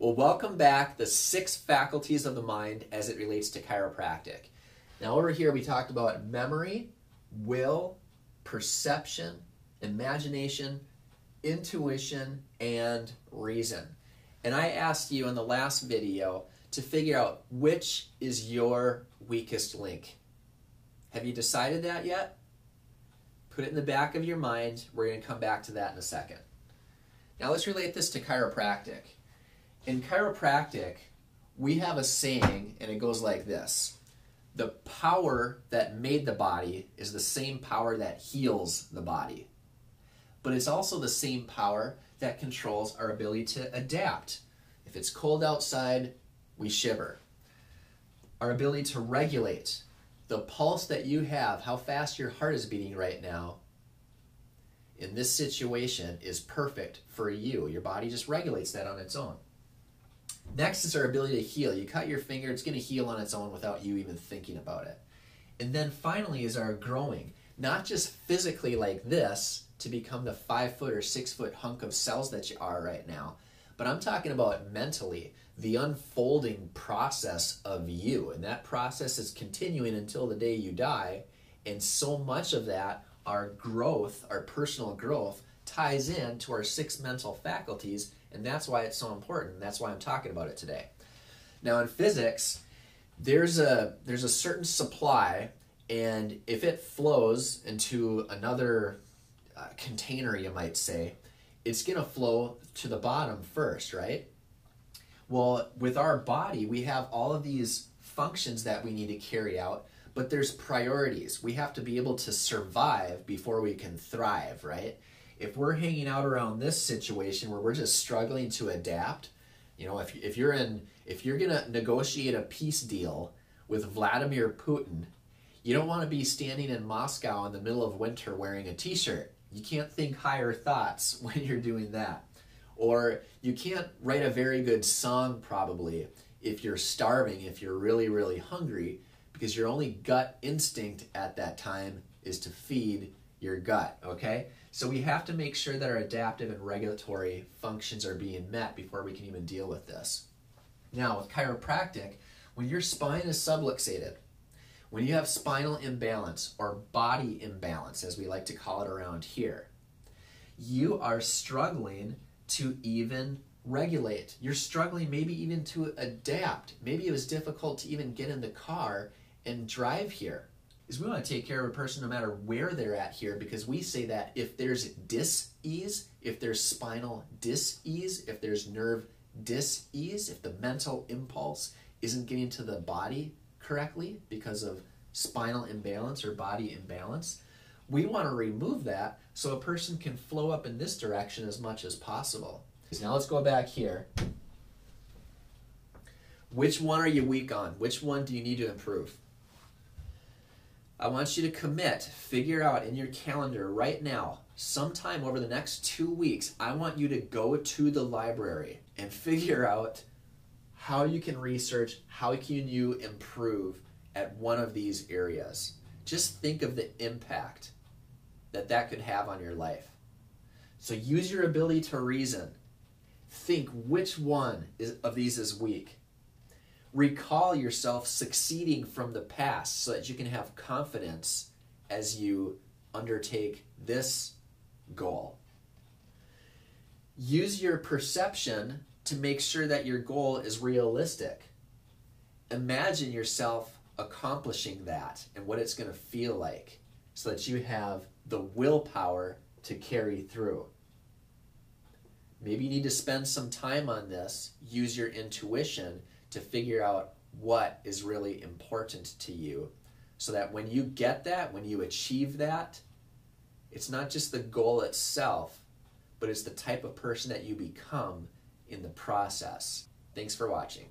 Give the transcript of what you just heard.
Well, welcome back, the 6 faculties of the mind as it relates to chiropractic. Now over here we talked about memory, will, perception, imagination, intuition, and reason. And I asked you in the last video to figure out which is your weakest link. Have you decided that yet? Put it in the back of your mind. We're going to come back to that in a second. Now let's relate this to chiropractic. In chiropractic, we have a saying, and it goes like this. The power that made the body is the same power that heals the body. But it's also the same power that controls our ability to adapt. If it's cold outside, we shiver. Our ability to regulate. The pulse that you have, how fast your heart is beating right now, in this situation is perfect for you. Your body just regulates that on its own. Next is our ability to heal. You cut your finger, it's going to heal on its own without you even thinking about it. And then finally is our growing. Not just physically like this to become the 5-foot or 6-foot hunk of cells that you are right now, but I'm talking about mentally, the unfolding process of you. And that process is continuing until the day you die. And so much of that, our growth, our personal growth, ties in to our 6 mental faculties, and that's why it's so important. That's why I'm talking about it today. Now in physics, there's a certain supply, and if it flows into another container, you might say, it's going to flow to the bottom first, right? Well, with our body, we have all of these functions that we need to carry out, but there's priorities. We have to be able to survive before we can thrive, right? If we're hanging out around this situation where we're just struggling to adapt, you know, if you're gonna negotiate a peace deal with Vladimir Putin, you don't want to be standing in Moscow in the middle of winter wearing a t-shirt. You can't think higher thoughts when you're doing that. Or you can't write a very good song probably if you're starving, if you're really, really hungry, because your only gut instinct at that time is to feed your gut, okay? So we have to make sure that our adaptive and regulatory functions are being met before we can even deal with this. Now with chiropractic, when your spine is subluxated, when you have spinal imbalance or body imbalance, as we like to call it around here, you are struggling to even regulate. You're struggling maybe even to adapt. Maybe it was difficult to even get in the car and drive here. Is we want to take care of a person no matter where they're at here, because we say that if there's dis-ease, if there's spinal dis-ease, if there's nerve dis-ease, if the mental impulse isn't getting to the body correctly because of spinal imbalance or body imbalance, we want to remove that so a person can flow up in this direction as much as possible. Now let's go back here. Which one are you weak on? Which one do you need to improve? I want you to commit, figure out in your calendar right now, sometime over the next 2 weeks, I want you to go to the library and figure out how you can research, how can you improve at one of these areas. Just think of the impact that that could have on your life. So use your ability to reason. Think which one of these is weak. Recall yourself succeeding from the past so that you can have confidence as you undertake this goal. Use your perception to make sure that your goal is realistic. Imagine yourself accomplishing that and what it's going to feel like so that you have the willpower to carry through. Maybe you need to spend some time on this. Use your intuition to figure out what is really important to you so that when you get that, when you achieve that, it's not just the goal itself, but it's the type of person that you become in the process. Thanks for watching.